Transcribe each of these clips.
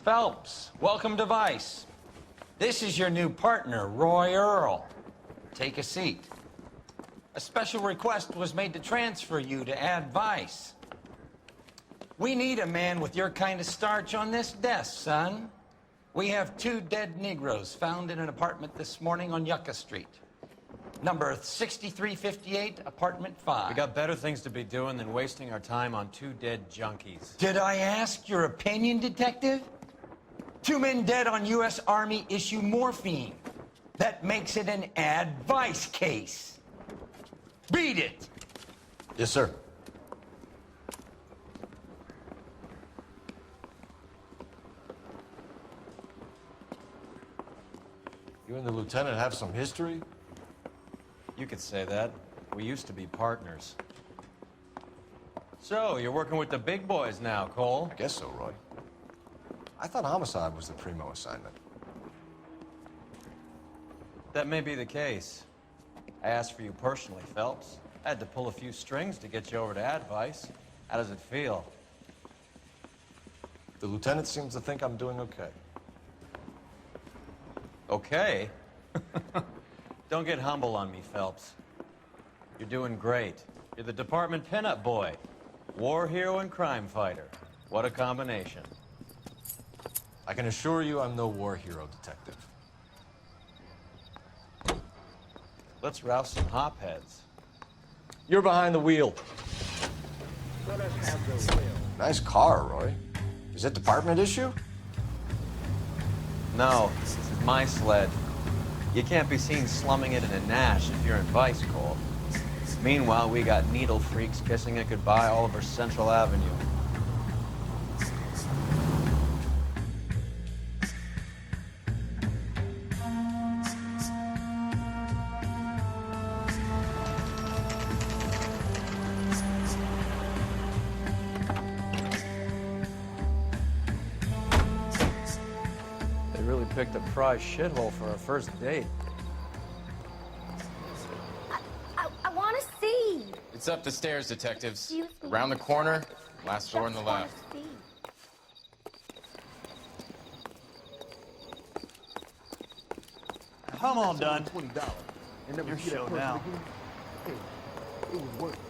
Phelps, welcome to Vice. This is your new partner, Roy Earl. Take a seat. A special request was made to transfer you to Ad Vice. We need a man with your kind of starch on this desk, son. We have 2 dead Negroes found in an apartment this morning on Yucca Street. Number 6358, apartment 5. We got better things to be doing than wasting our time on 2 dead junkies. Did I ask your opinion, detective? 2 men dead on U.S. Army issue morphine. That makes it an Ad Vice case. Beat it! Yes, sir. You and the lieutenant have some history? You could say that. We used to be partners. So, you're working with the big boys now, Cole? Guess so, Roy. I thought homicide was the primo assignment. That may be the case. I asked for you personally, Phelps. I had to pull a few strings to get you over to Ad Vice. How does it feel? The lieutenant seems to think I'm doing okay. Okay? Don't get humble on me, Phelps. You're doing great. You're the department pinup boy. War hero and crime fighter. What a combination. I can assure you I'm no war hero, detective. Let's rouse some hopheads. You're behind the wheel. Let us have the will. Nice car, Roy. Is it department issue? No, this is my sled. You can't be seen slumming it in a Nash if you're in Vice, Cole. Meanwhile, we got needle freaks kissing it goodbye all over Central Avenue. They really picked a prize shithole for our first date. I want to see. It's up the stairs, detectives. Excuse me. Around the corner, last door on the Just wanna left. see. Come on, Dunn. $20. And never Your see that show person now. again. Hey, it was worth it.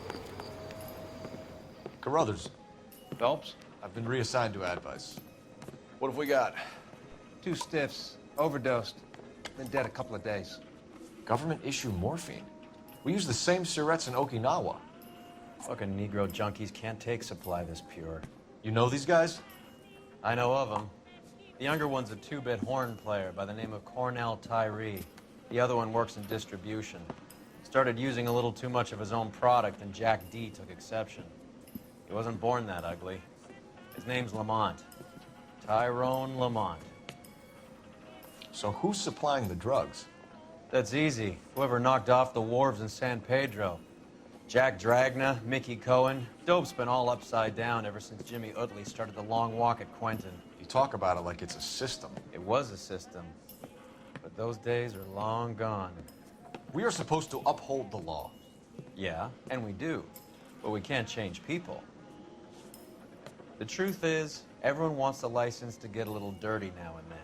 Carruthers, Phelps? I've been reassigned to Ad Vice. What have we got? 2 stiffs, overdosed, been dead a couple of days. Government issue morphine. We use the same syrettes in Okinawa. Fucking Negro junkies can't take supply this pure. You know these guys? I know of him. The younger one's a 2-bit horn player by the name of Cornell Tyree. The other one works in distribution. Started using a little too much of his own product, and Jack D took exception. He wasn't born that ugly. His name's Lamont. Tyrone Lamont. So who's supplying the drugs? That's easy. Whoever knocked off the wharves in San Pedro. Jack Dragna, Mickey Cohen. Dope's been all upside down ever since Jimmy Utley started the long walk at Quentin. You talk about it like it's a system. It was a system, but those days are long gone. We are supposed to uphold the law. Yeah, and we do, but we can't change people. The truth is, everyone wants a license to get a little dirty now and then.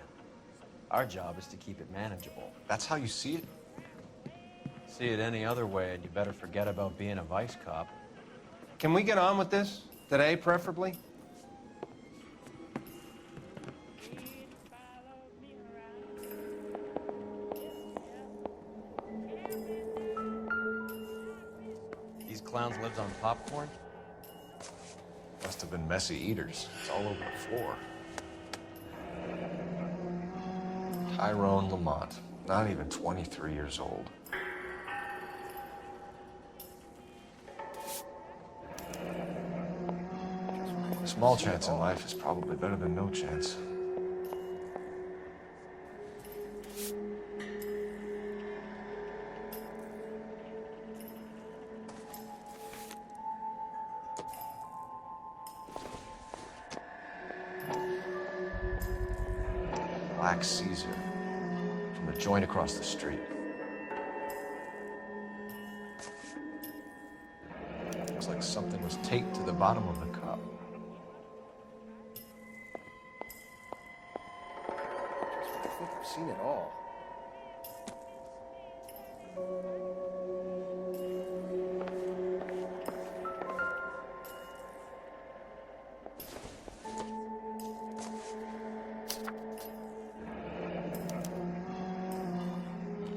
Our job is to keep it manageable. That's how you see it? See it any other way, and you better forget about being a vice cop. Can we get on with this? Today, preferably? These clowns lived on popcorn? Must have been messy eaters. It's all over the floor. Tyrone Lamont, not even 23 years old. Small chance in life is probably better than no chance. Black Caesar from the joint across the street. Looks like something was taped to the bottom of the cup. seen it all.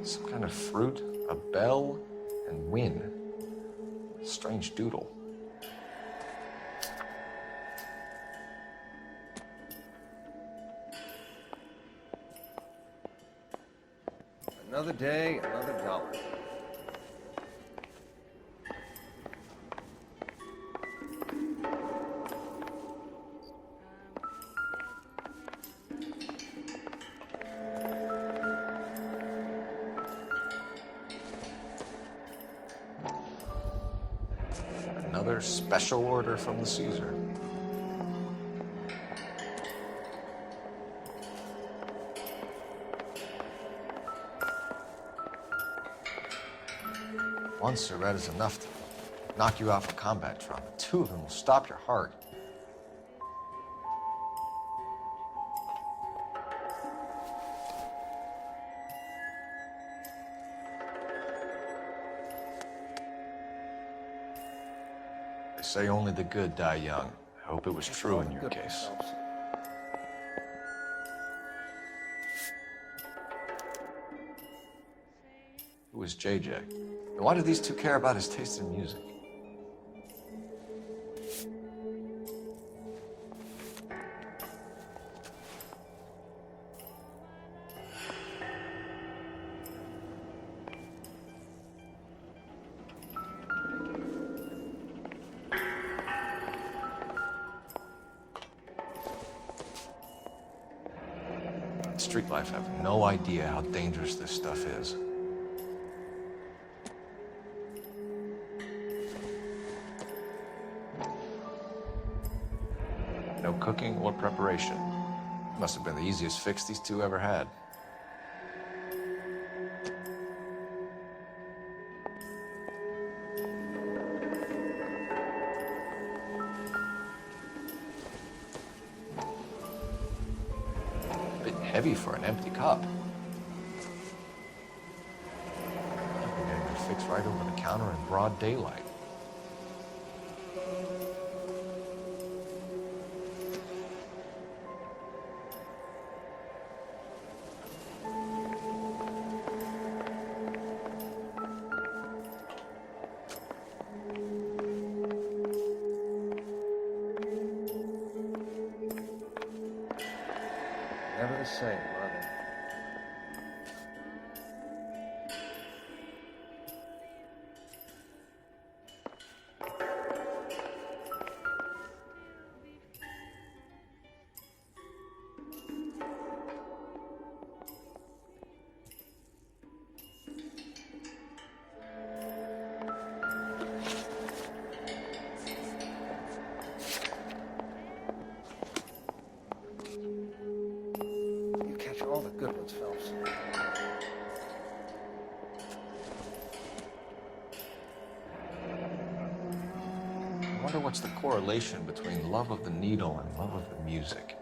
Some kind of fruit, a bell, and win. Strange doodle. Another day, another dollar. Another special order from the Caesar. One cigarette is enough to knock you out for combat trauma. Two of them will stop your heart. They say only the good die young. I hope it was true in your case. Phelps. Who is JJ? And why do these two care about his taste in music? Street life have no idea how dangerous this stuff is. No cooking or preparation. Must have been the easiest fix these two ever had. A bit heavy for an empty cup. You're getting it fixed right over the counter in broad daylight. Never the same, are they? You catch all the good ones, Phelps. I wonder what's the correlation between love of the needle and love of the music.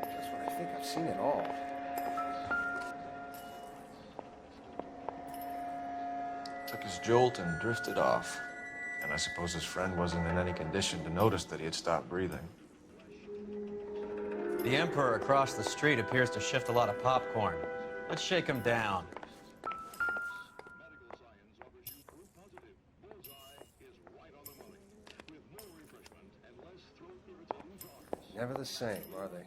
Just when I think I've seen it all. Took his jolt and drifted off. And I suppose his friend wasn't in any condition to notice that he had stopped breathing. The Emperor across the street appears to shift a lot of popcorn. Let's shake him down. Never the same, are they?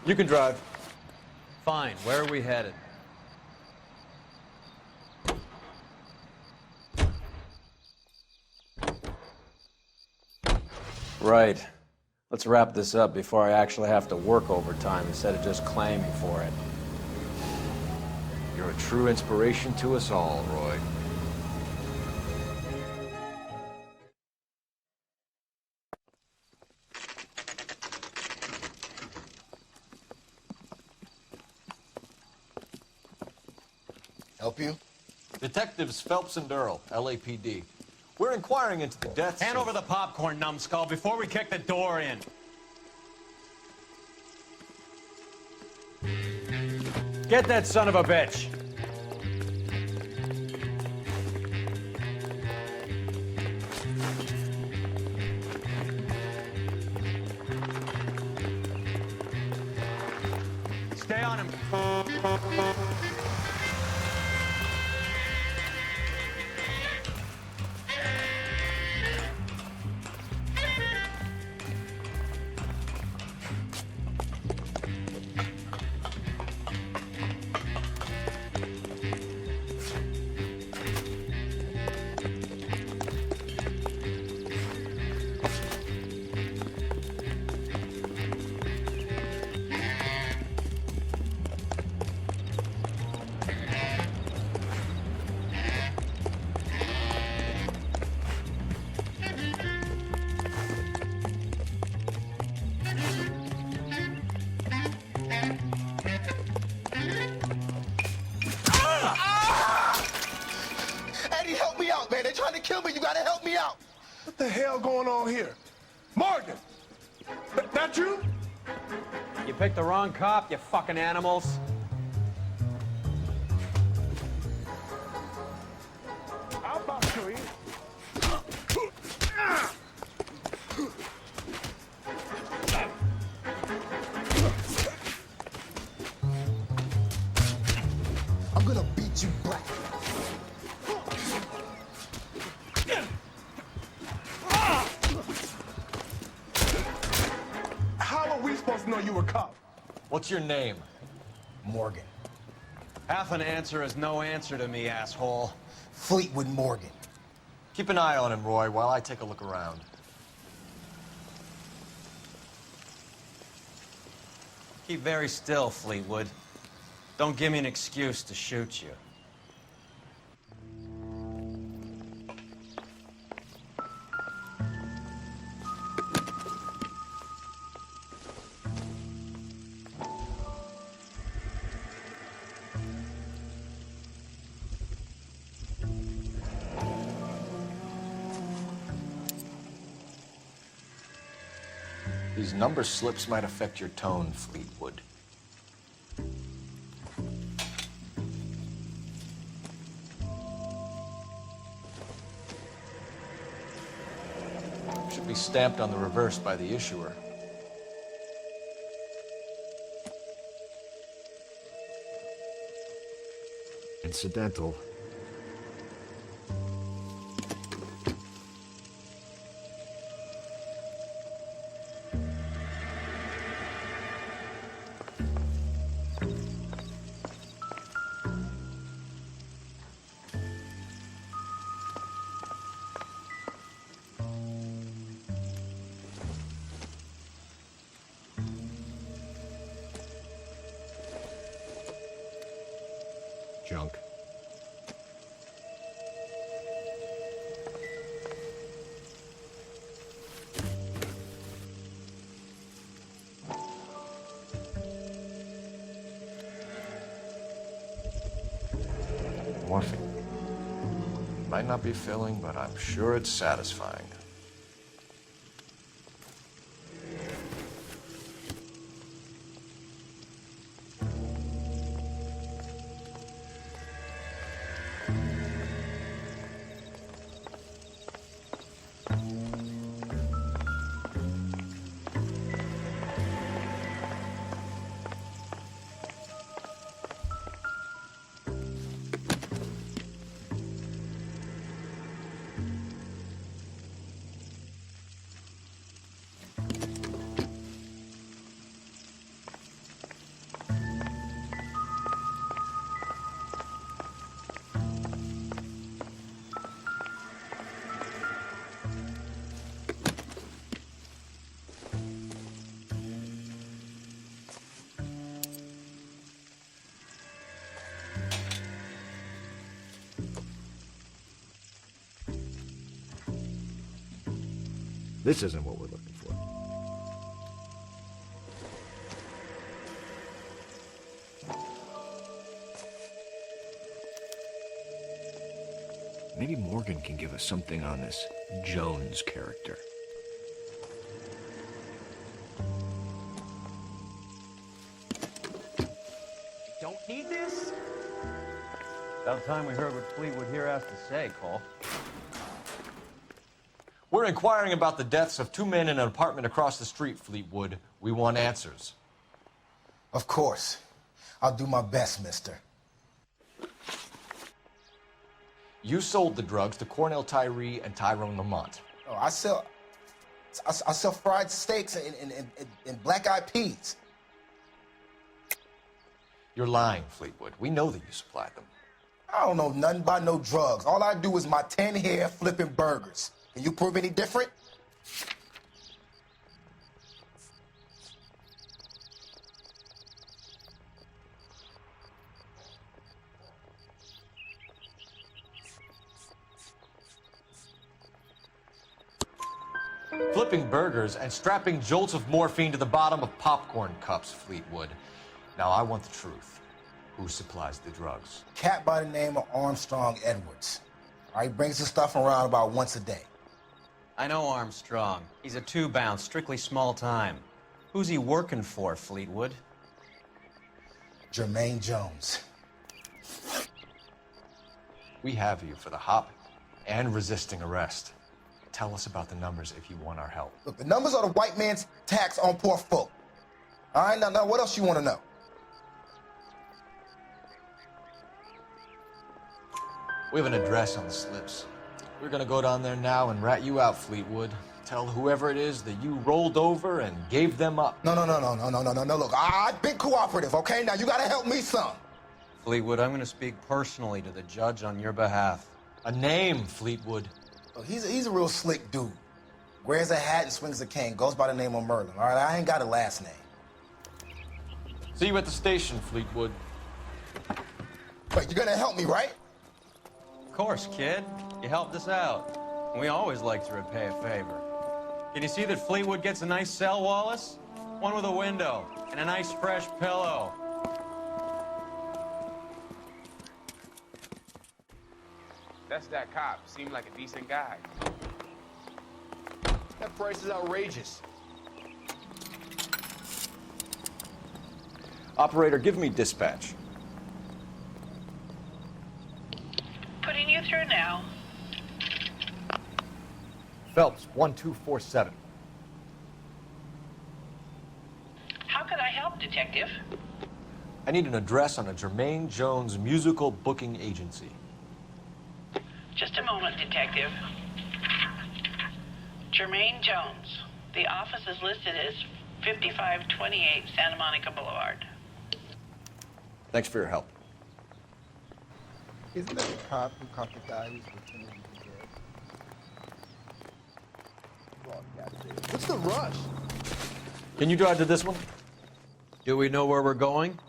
You can drive. Fine. Where are we headed? Right. Let's wrap this up before I actually have to work overtime instead of just claiming for it. You're a true inspiration to us all, Roy. Help you? Detectives Phelps and Earl, LAPD. We're inquiring into the deaths. Hand over the popcorn, numbskull, before we kick the door in. Get that son of a bitch! Stay on him. Eddie, help me out, man. They're trying to kill me. You gotta help me out. What the hell going on here? Morgan! That you? You picked the wrong cop, you fucking animals. I'll box you in. I'm gonna beat you black. How are we supposed to know you a cop? What's your name? Morgan. Half an answer is no answer to me, asshole. Fleetwood Morgan. Keep an eye on him, Roy, while I take a look around. Keep very still, Fleetwood. Don't give me an excuse to shoot you. These number slips might affect your tone, Fleetwood. Should be stamped on the reverse by the issuer. Incidental. Junk. Morphine. Might not be filling, but I'm sure it's satisfying. This isn't what we're looking for. Maybe Morgan can give us something on this Jones character. Don't need this? About time we heard what Fleetwood here has to say, Cole. We're inquiring about the deaths of two men in an apartment across the street, Fleetwood. We want answers. Of course. I'll do my best, mister. You sold the drugs to Cornell Tyree and Tyrone Lamont. Oh, I sell fried steaks and black-eyed peas. You're lying, Fleetwood. We know that you supplied them. I don't know nothing about no drugs. All I do is my 10 hair flipping burgers. Can you prove any different? Flipping burgers and strapping jolts of morphine to the bottom of popcorn cups, Fleetwood. Now, I want the truth. Who supplies the drugs? Cat by the name of Armstrong Edwards. He brings the stuff around about once a day. I know Armstrong. He's a two-bounce, strictly small time. Who's he working for, Fleetwood? Jermaine Jones. We have you for the hop and resisting arrest. Tell us about the numbers if you want our help. Look, the numbers are the white man's tax on poor folk. All right, now what else you want to know? We have an address on the slips. We're gonna go down there now and rat you out, Fleetwood. Tell whoever it is that you rolled over and gave them up. No. Look, I've been cooperative, okay? Now you gotta help me some. Fleetwood, I'm gonna speak personally to the judge on your behalf. A name, Fleetwood. Look, he's a real slick dude. Wears a hat and swings a cane. Goes by the name of Merlin, all right? I ain't got a last name. See you at the station, Fleetwood. Wait, you're gonna help me, right? Of course, kid. You helped us out. We always like to repay a favor. Can you see that Fleetwood gets a nice cell, Wallace? One with a window and a nice fresh pillow. That's that cop. Seemed like a decent guy. That price is outrageous. Operator, give me dispatch. Putting you through now. Phelps, 1247. How can I help, Detective? I need an address on a Jermaine Jones musical booking agency. Just a moment, Detective. Jermaine Jones. The office is listed as 5528 Santa Monica Boulevard. Thanks for your help. Isn't that the cop who caught the guy who's pretending to be dead? What's the rush? Can you drive to this one? Do we know where we're going?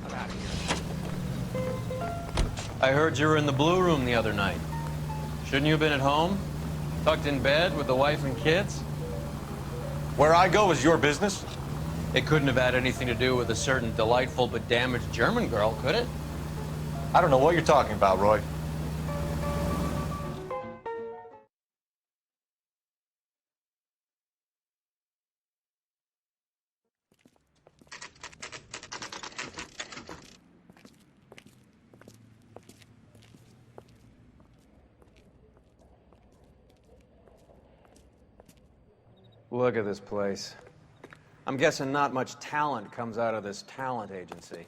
I'm out of here. I heard you were in the Blue Room the other night. Shouldn't you have been at home? Tucked in bed with the wife and kids? Where I go is your business? It couldn't have had anything to do with a certain delightful but damaged German girl, could it? I don't know what you're talking about, Roy. Look at this place. I'm guessing not much talent comes out of this talent agency.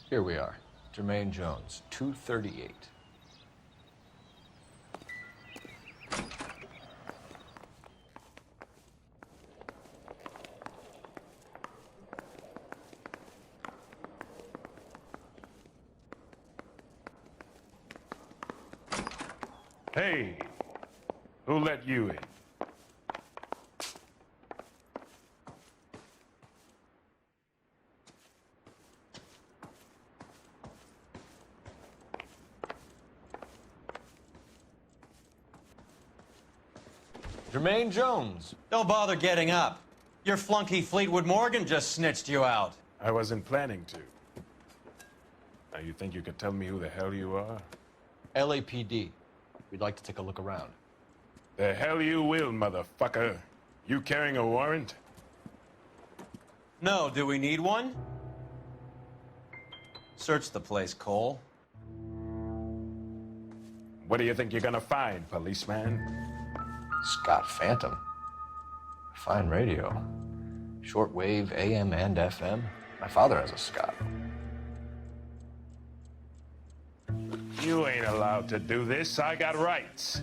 Here we are. Jermaine Jones, 238. Hey, who let you in? Jermaine Jones. Don't bother getting up. Your flunky Fleetwood Morgan just snitched you out. I wasn't planning to. Now, you think you could tell me who the hell you are? LAPD. We'd like to take a look around. The hell you will, motherfucker. You carrying a warrant? No, do we need one? Search the place, Cole. What do you think you're gonna find, policeman? Scott Phantom. Fine radio. Shortwave, AM and FM. My father has a Scott. You ain't allowed to do this. I got rights.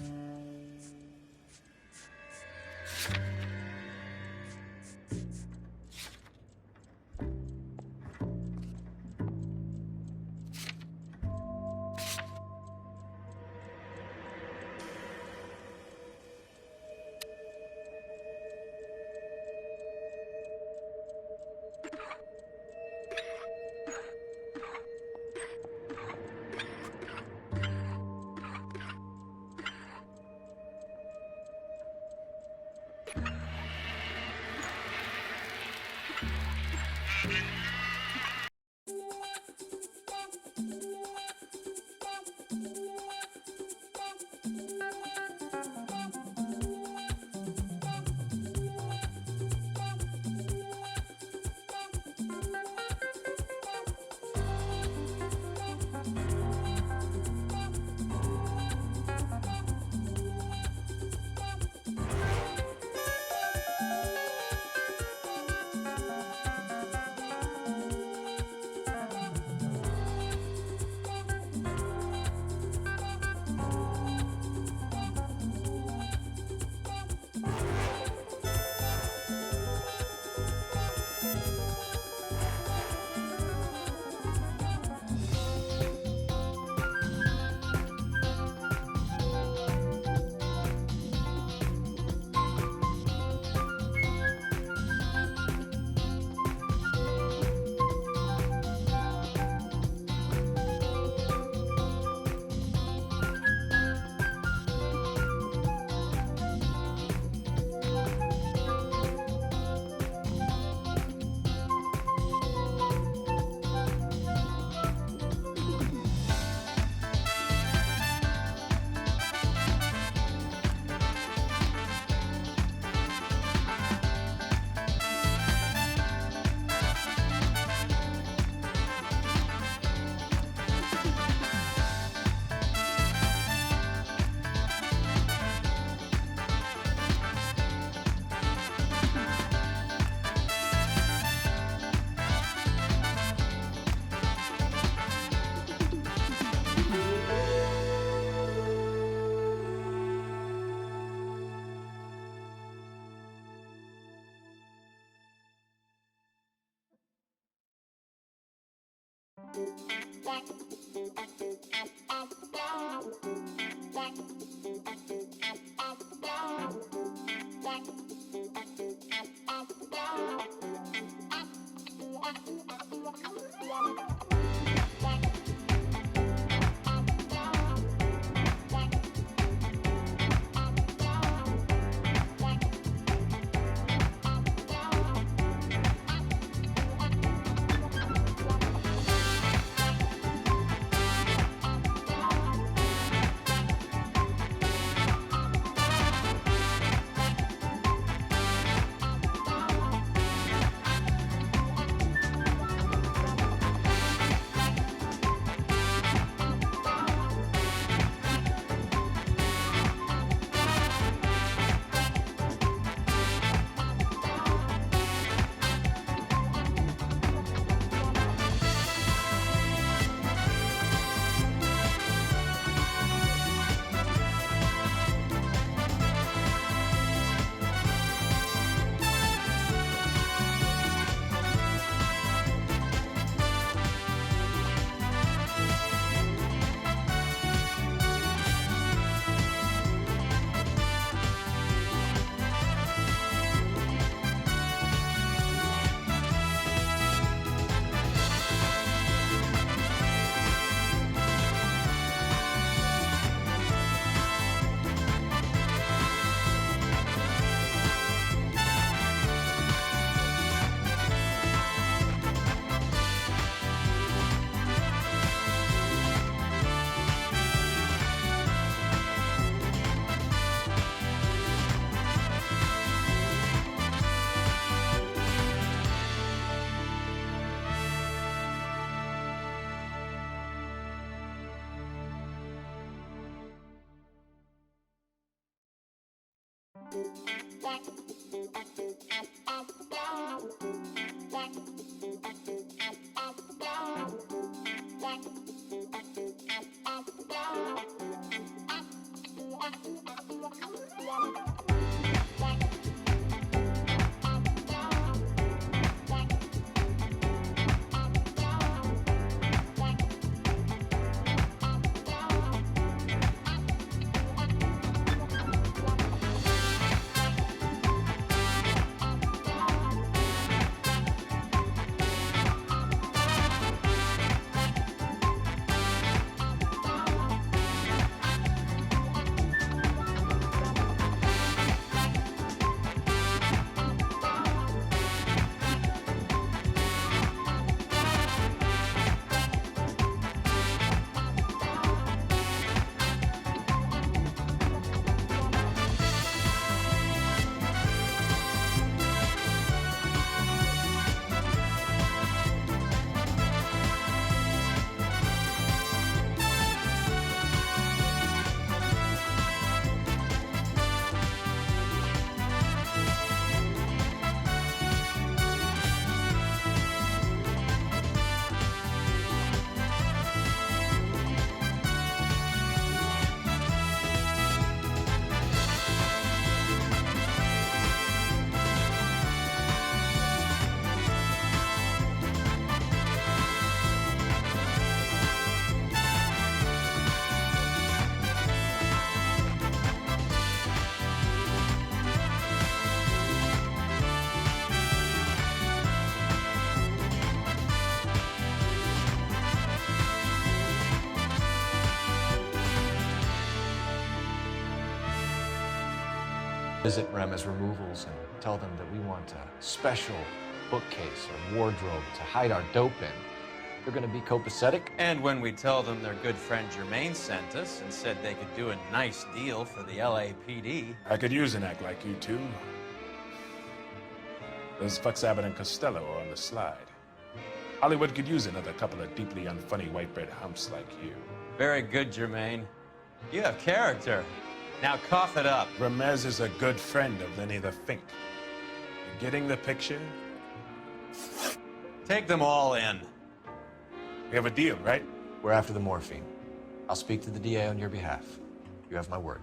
Visit Ramez Removals and tell them that we want a special bookcase or wardrobe to hide our dope in. They're gonna be copacetic. And when we tell them their good friend Jermaine sent us and said they could do a nice deal for the LAPD. I could use an act like you two. Those fucks Abbott and Costello are on the slide. Hollywood could use another couple of deeply unfunny white bread humps like you. Very good, Jermaine. You have character. Now cough it up. Ramez is a good friend of Lenny the Fink. You getting the picture? Take them all in. We have a deal, right? We're after the morphine. I'll speak to the DA on your behalf. You have my word.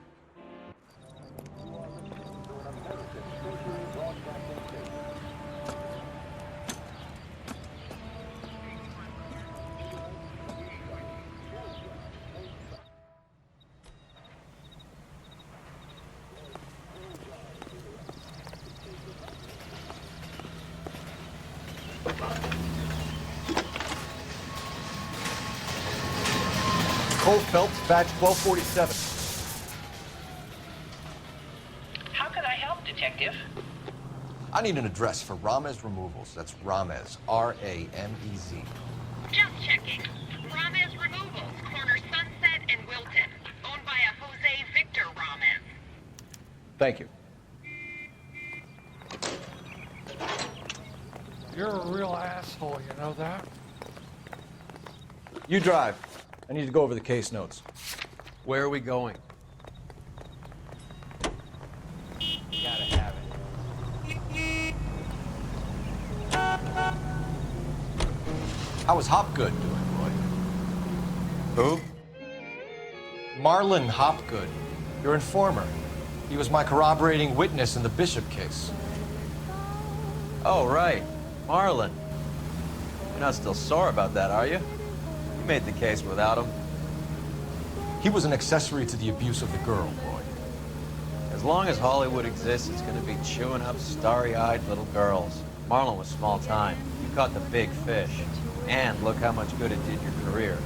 Cole Phelps, badge 1247. How could I help, Detective? I need an address for Ramez Removals. That's Ramez, R-A-M-E-Z. Just checking. Ramez Removals, corner Sunset and Wilton. Owned by a Jose Victor Ramez. Thank you. You're a real asshole, you know that? You drive. I need to go over the case notes. Where are we going? You gotta have it. How was Hopgood doing, Roy? Who? Marlon Hopgood, your informer. He was my corroborating witness in the Bishop case. Oh, right. Marlon. You're not still sore about that, are you? You made the case without him. He was an accessory to the abuse of the girl, Roy. As long as Hollywood exists, it's gonna be chewing up starry-eyed little girls. Marlon was small time. You caught the big fish. And look how much good it did your career.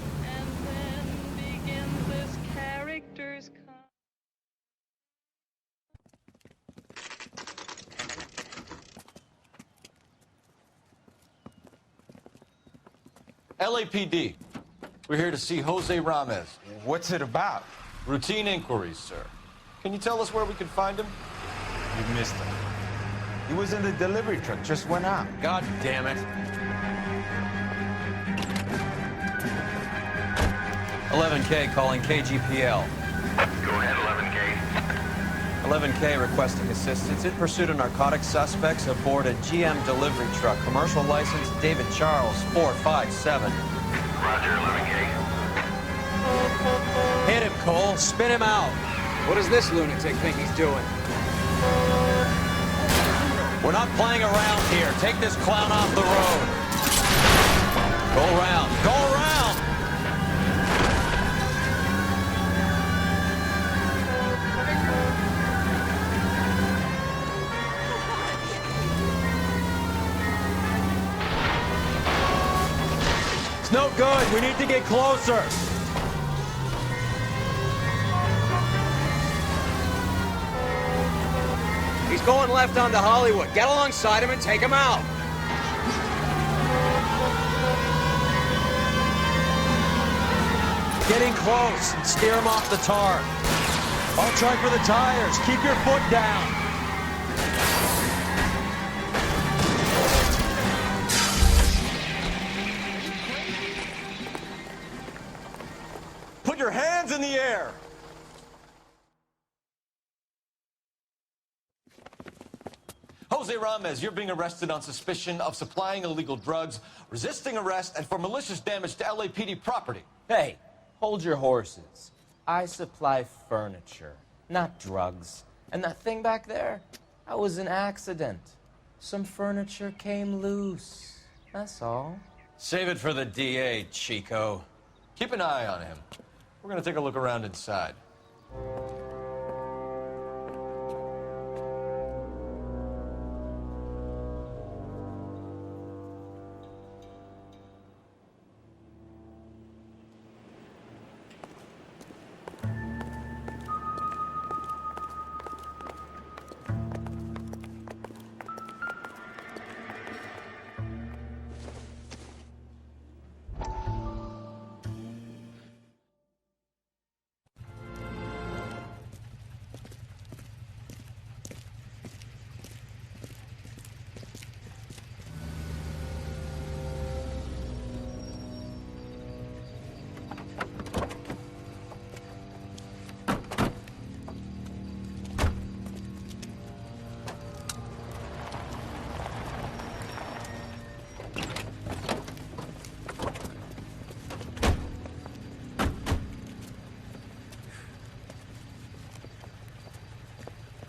LAPD. We're here to see Jose Ramez. What's it about? Routine inquiries, sir. Can you tell us where we can find him? You missed him. He was in the delivery truck, just went out. God damn it. 11K calling KGPL. Go ahead, 11K. 11K requesting assistance in pursuit of narcotic suspects aboard a GM delivery truck. Commercial license David Charles 457. Roger, 11K. Hit him, Cole. Spin him out. What does this lunatic think he's doing? We're not playing around here. Take this clown off the road. Go around. Go around! It's no good. We need to get closer. He's going left onto Hollywood. Get alongside him and take him out. Getting close and steer him off the tar. I'll try for the tires. Keep your foot down. Put your hands in the air. Jose Ramez, you're being arrested on suspicion of supplying illegal drugs, resisting arrest, and for malicious damage to LAPD property. Hey, hold your horses. I supply furniture, not drugs. And that thing back there, that was an accident. Some furniture came loose. That's all. Save it for the DA, Chico. Keep an eye on him. We're gonna take a look around inside.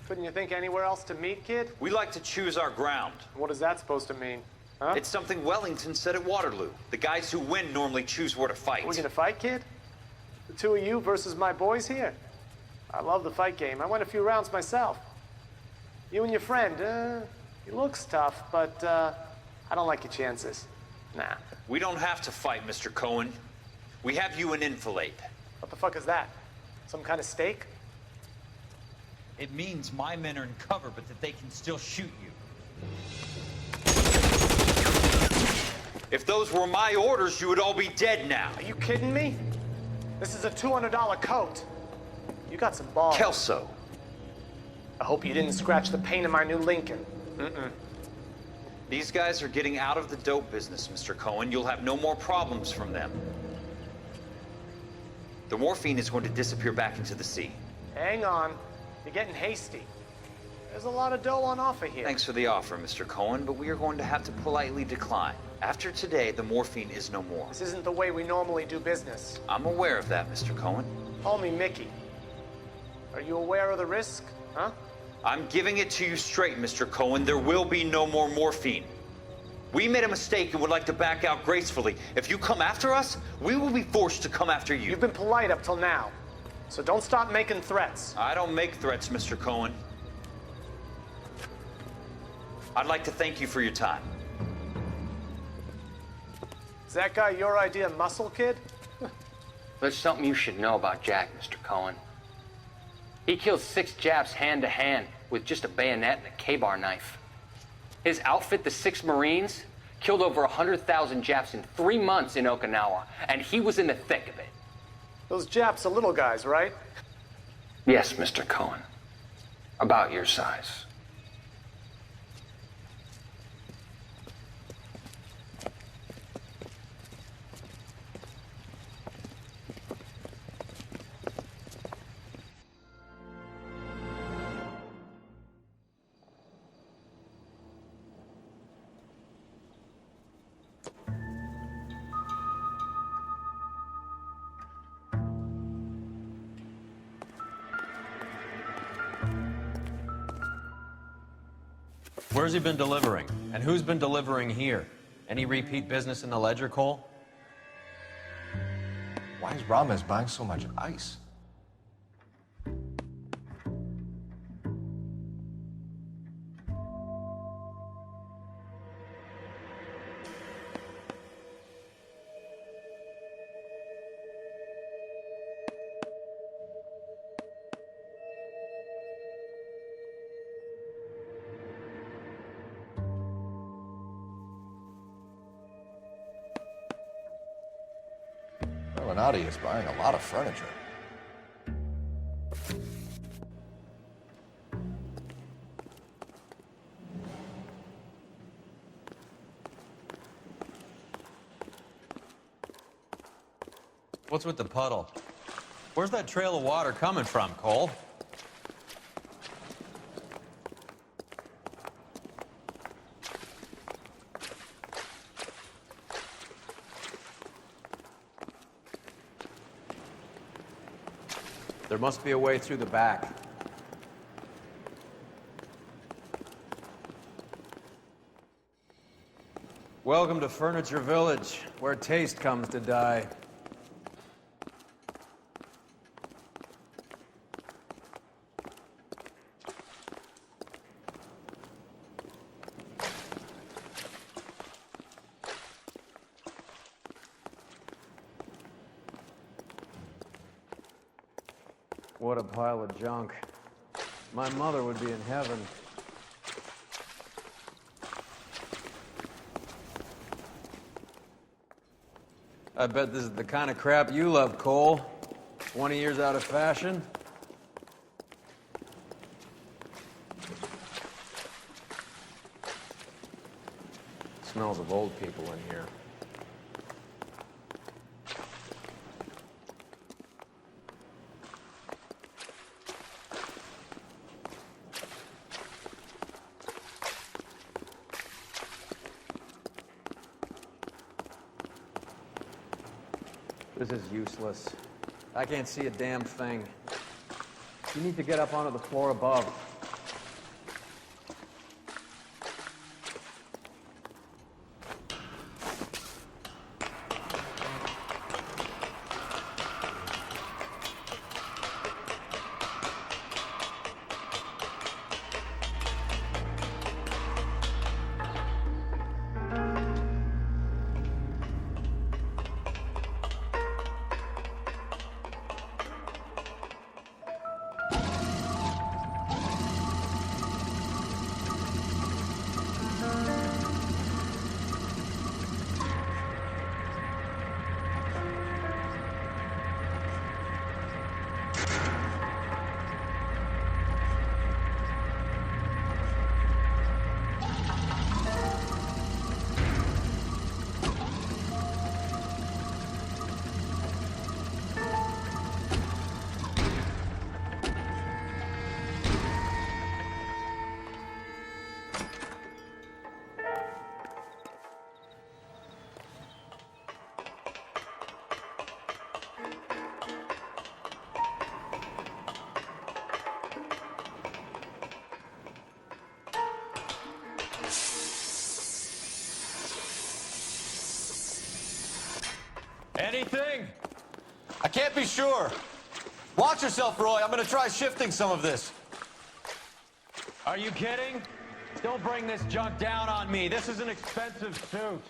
Couldn't you think anywhere else to meet, kid? We like to choose our ground. What is that supposed to mean? Huh? It's something Wellington said at Waterloo. The guys who win normally choose where to fight. We're gonna fight, kid? The two of you versus my boys here? I love the fight game. I went a few rounds myself. You and your friend, he looks tough, but I don't like your chances. Nah. We don't have to fight, Mr. Cohen. We have you in enfilade. What the fuck is that? Some kind of stake? It means my men are in cover, but that they can still shoot you. If those were my orders, you would all be dead now. Are you kidding me? This is a $200 coat. You got some balls. Kelso. I hope you didn't scratch the paint of my new Lincoln. These guys are getting out of the dope business, Mr. Cohen. You'll have no more problems from them. The morphine is going to disappear back into the sea. Hang on. You're getting hasty. There's a lot of dough on offer here. Thanks for the offer, Mr. Cohen, but we are going to have to politely decline. After today, the morphine is no more. This isn't the way we normally do business. I'm aware of that, Mr. Cohen. Call me Mickey. Are you aware of the risk, huh? I'm giving it to you straight, Mr. Cohen. There will be no more morphine. We made a mistake and would like to back out gracefully. If you come after us, we will be forced to come after you. You've been polite up till now, so don't stop making threats. I don't make threats, Mr. Cohen. I'd like to thank you for your time. Is that guy your idea of muscle, kid? There's something you should know about Jack, Mr. Cohen. He killed 6 Japs hand to hand with just a bayonet and a K-bar knife. His outfit, the 6 Marines, killed over 100,000 Japs in 3 months in Okinawa, and he was in the thick of it. Those Japs are little guys, right? Yes, Mr. Cohen. About your size. Where's he been delivering? And who's been delivering here? Any repeat business in the ledger, Cole? Why is Ramos buying so much ice? Nadia is buying a lot of furniture. What's with the puddle? Where's that trail of water coming from, Cole? There must be a way through the back. Welcome to Furniture Village, where taste comes to die. What a pile of junk. My mother would be in heaven. I bet this is the kind of crap you love, Cole. 20 years out of fashion. Smells of old people in here. This is useless. I can't see a damn thing. You need to get up onto the floor above. Anything? I can't be sure. Watch yourself, Roy. I'm gonna try shifting some of this. Are you kidding? Don't bring this junk down on me. This is an expensive suit.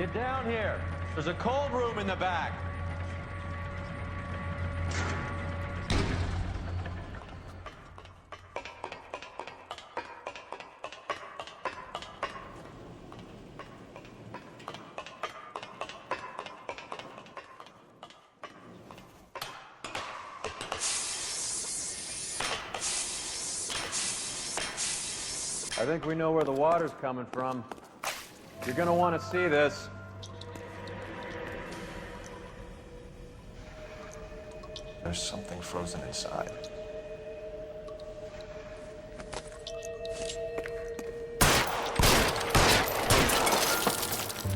Get down here. There's a cold room in the back. I think we know where the water's coming from. You're gonna want to see this. There's something frozen inside.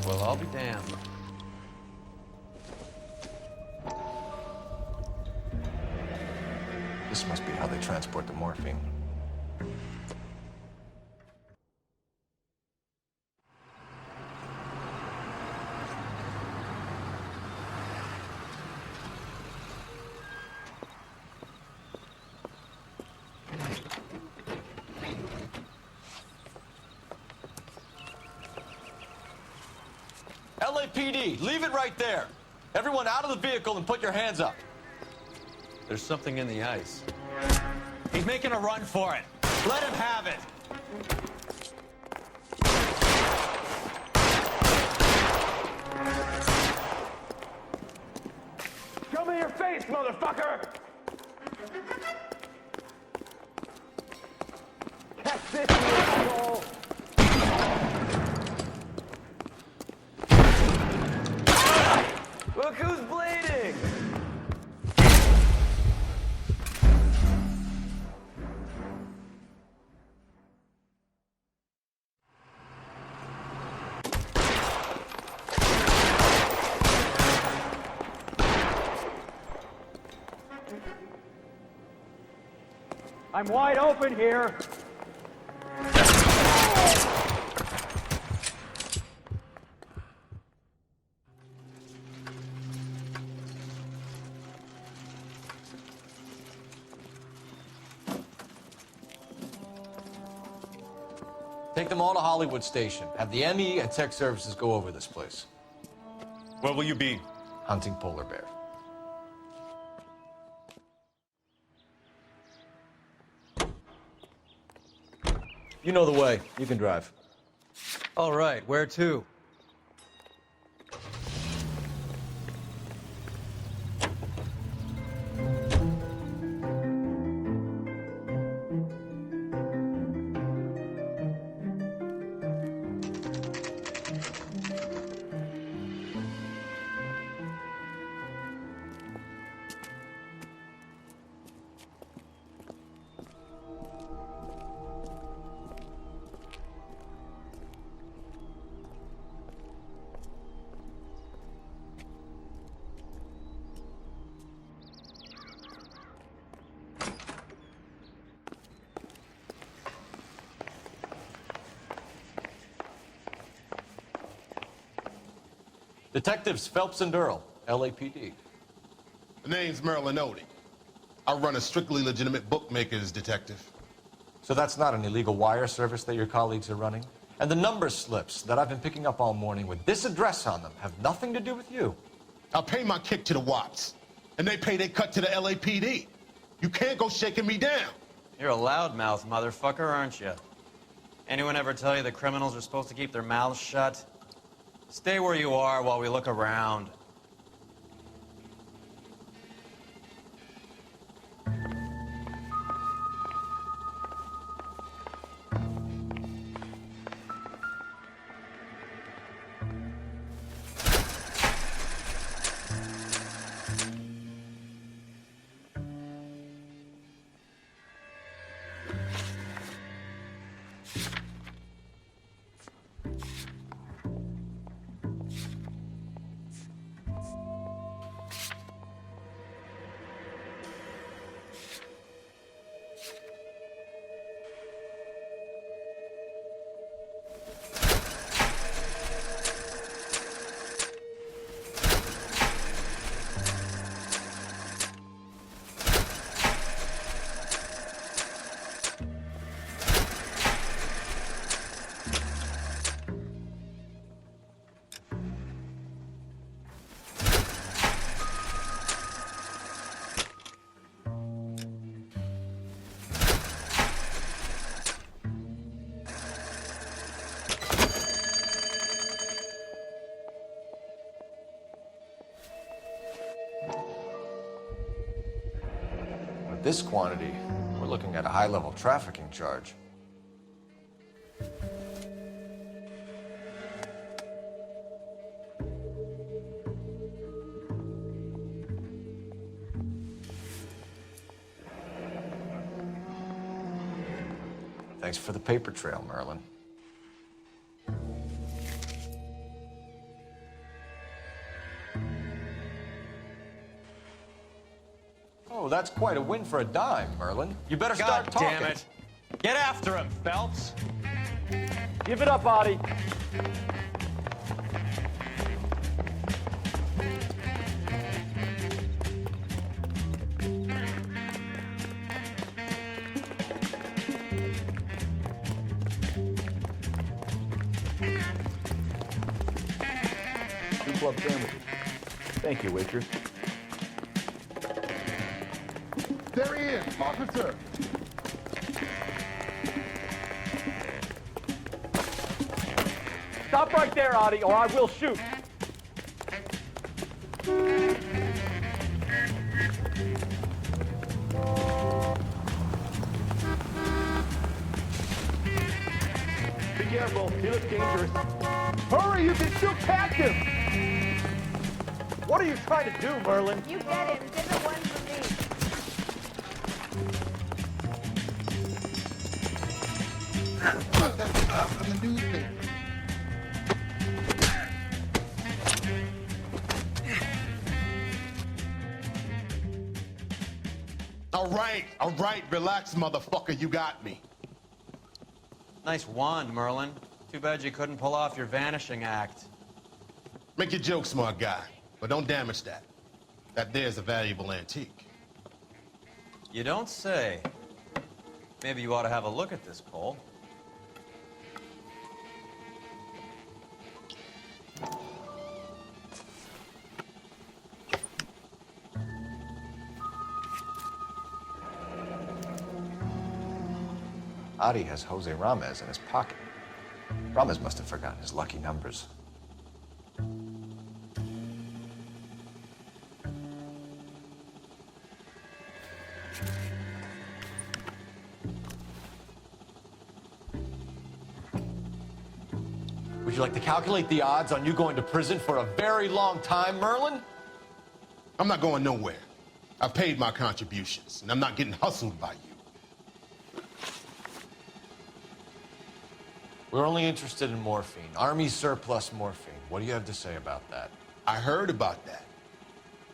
Well, I'll be damned. This must be how they transport the morphine. LAPD, leave it right there. Everyone out of the vehicle and put your hands up. There's something in the ice. He's making a run for it. Let him have it. Show me your face, motherfucker! Catch this, you asshole! Look who's bleeding! I'm wide open here. Take them all to Hollywood Station. Have the ME and tech services go over this place. Where will you be? Hunting polar bear. You know the way. You can drive. All right, where to? Detectives Phelps and Earl, LAPD. The name's Merlin Odie. I run a strictly legitimate bookmakers detective. So that's not an illegal wire service that your colleagues are running? And the number slips that I've been picking up all morning with this address on them have nothing to do with you. I pay my kick to the Watts, and they pay their cut to the LAPD. You can't go shaking me down. You're a loudmouth motherfucker, aren't you? Anyone ever tell you that criminals are supposed to keep their mouths shut? Stay where you are while we look around. With this quantity, we're looking at a high-level trafficking charge. Thanks for the paper trail, Merlin. Oh, that's quite a win for a dime, Merlin. You better start God talking. damn it. Get after him, Phelps. Give it up, Artie. Two club sandwiches. Thank you, waitress. There he is, officer. Stop right there, Artie, or I will shoot. Be careful. He looks dangerous. Hurry, you can still catch him! What are you trying to do, Merlin? You get him. Different one for me. I'm the newspaper. All right, relax, motherfucker, you got me. Nice wand, Merlin. Too bad you couldn't pull off your vanishing act. Make your joke, smart guy, but don't damage that. That there's a valuable antique. You don't say. Maybe you ought to have a look at this, Cole. Adi has Jose Ramez in his pocket. Ramez must have forgotten his lucky numbers. Would you like to calculate the odds on you going to prison for a very long time, Merlin? I'm not going nowhere. I've paid my contributions, and I'm not getting hustled by you. We're only interested in morphine. Army surplus morphine. What do you have to say about that? I heard about that.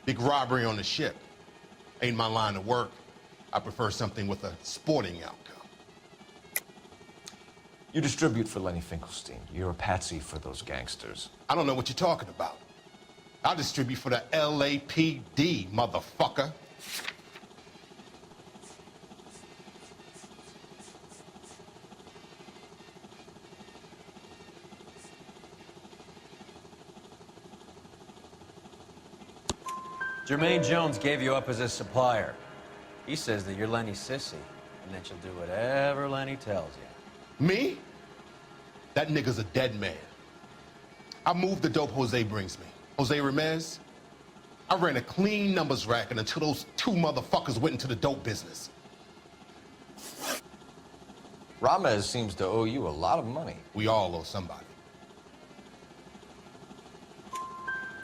Big robbery on the ship. Ain't my line of work. I prefer something with a sporting outcome. You distribute for Lenny Finkelstein. You're a patsy for those gangsters. I don't know what you're talking about. I'll distribute for the LAPD, motherfucker. Jermaine Jones gave you up as a supplier. He says that you're Lenny's sissy, and that you'll do whatever Lenny tells you. Me? That nigga's a dead man. I moved the dope Jose brings me. Jose Ramez? I ran a clean numbers racket until those two motherfuckers went into the dope business. Ramez seems to owe you a lot of money. We all owe somebody.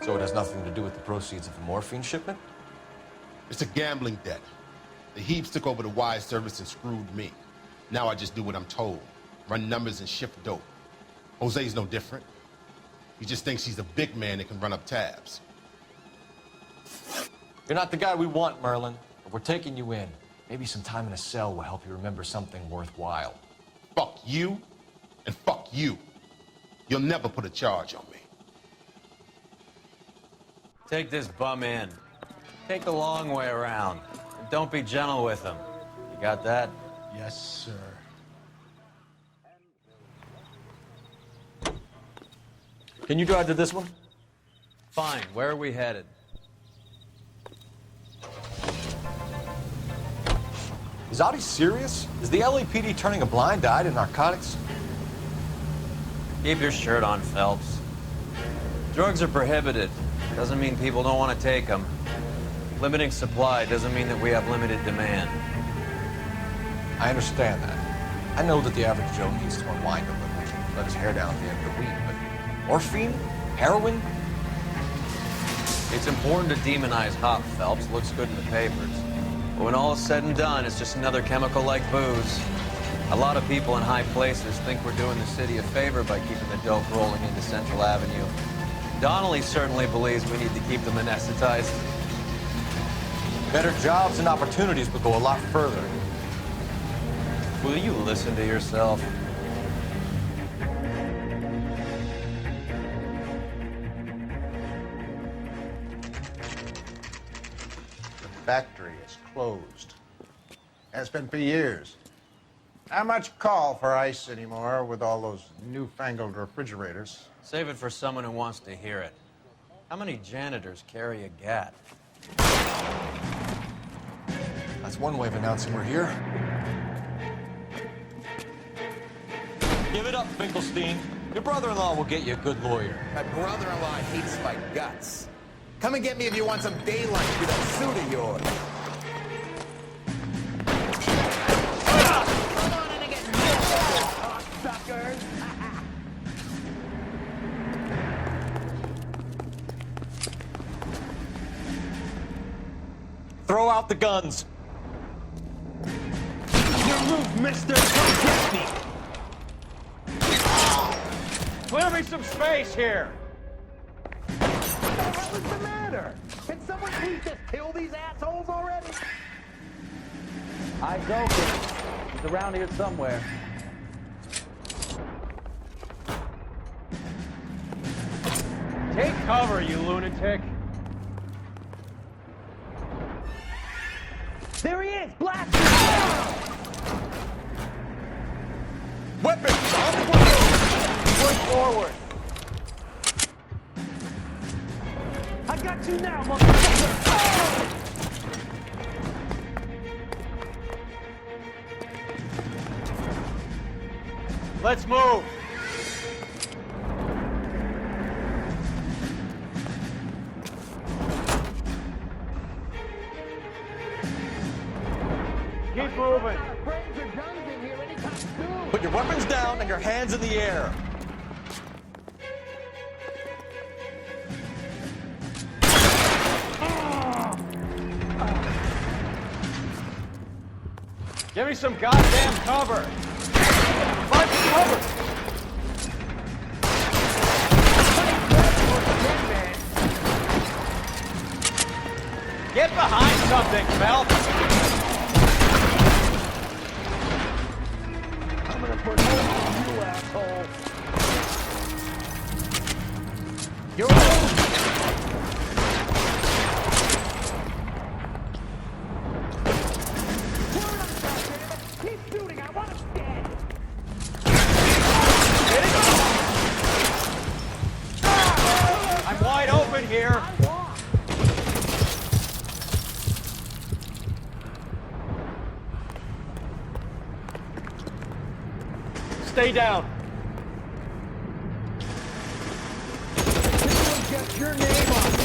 So it has nothing to do with the proceeds of the morphine shipment? It's a gambling debt. The Heaps took over the wire service and screwed me. Now I just do what I'm told. Run numbers and shift dope. Jose's no different. He just thinks he's a big man that can run up tabs. You're not the guy we want, Merlin. But we're taking you in. Maybe some time in a cell will help you remember something worthwhile. Fuck you, and fuck you. You'll never put a charge on me. Take this bum in. Take the long way around. And don't be gentle with him. You got that? Yes, sir. Can you drive to this one? Fine. Where are we headed? Is Adi serious? Is the LAPD turning a blind eye to narcotics? Keep your shirt on, Phelps. Drugs are prohibited. Doesn't mean people don't want to take them. Limiting supply doesn't mean that we have limited demand. I understand that. I know that the average Joe needs to unwind a little and let his hair down at the end of the week, but morphine? Heroin? It's important to demonize hop, Phelps. Looks good in the papers. But when all is said and done, it's just another chemical like booze. A lot of people in high places think we're doing the city a favor by keeping the dope rolling into Central Avenue. Donnelly certainly believes we need to keep them anesthetized. Better jobs and opportunities would go a lot further. Will you listen to yourself? The factory is closed. Has been for years. Not much call for ice anymore with all those newfangled refrigerators. Save it for someone who wants to hear it. How many janitors carry a gat? That's one way of announcing we're here. Give it up, Finkelstein. Your brother-in-law will get you a good lawyer. My brother-in-law hates my guts. Come and get me if you want some daylight with that suit of yours. Come on in and get me, suckers. Throw out the guns. Your move, mister. Come get me. Clear me some space here. What the hell is the matter? Can someone please just kill these assholes already? Eyes open. He's around here somewhere. Take cover, you lunatic. There he is! Blast him! Weapons on the ground. Push forward. I got you now, motherfucker! Let's move. Keep moving. Brains or guns in here anytime soon. Put your weapons down and your hands in the air. Give me some goddamn cover. Find cover. Get behind something, Phelps. I'm gonna put holes in you, asshole. You're old. Keep shooting. I want him dead. I'm wide open here. Stay down. Get your name on it.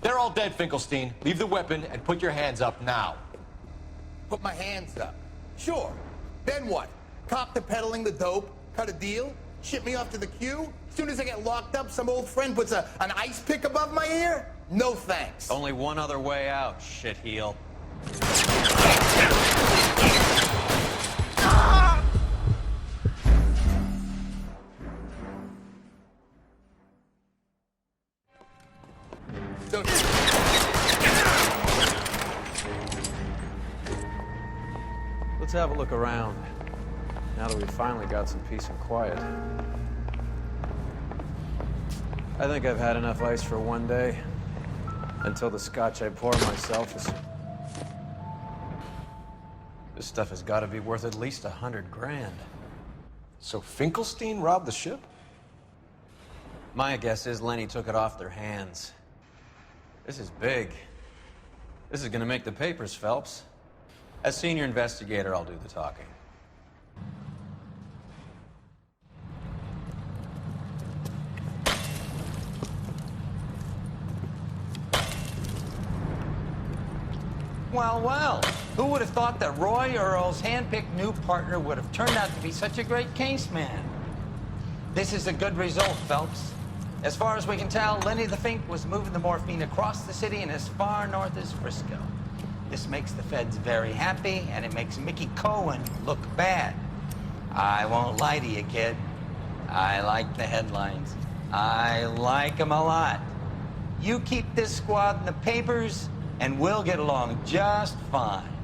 They're all dead, Finkelstein. Leave the weapon and put your hands up now. Put my hands up. Sure. Then what? Cop to peddling the dope? Cut a deal? Ship me off to the queue? As soon as I get locked up, some old friend puts an ice pick above my ear? No thanks. Only one other way out, shitheel. Let's have a look around, now that we've finally got some peace and quiet. I think I've had enough ice for one day, until the scotch I pour myself is... This stuff has got to be worth at least $100 grand. So Finkelstein robbed the ship? My guess is Lenny took it off their hands. This is big. This is gonna make the papers, Phelps. As senior investigator, I'll do the talking. Well, well, who would have thought that Roy Earl's handpicked new partner would have turned out to be such a great case man? This is a good result, Phelps. As far as we can tell, Lenny the Fink was moving the morphine across the city and as far north as Frisco. This makes the feds very happy, and it makes Mickey Cohen look bad. I won't lie to you, kid. I like the headlines. I like them a lot. You keep this squad in the papers, and we'll get along just fine.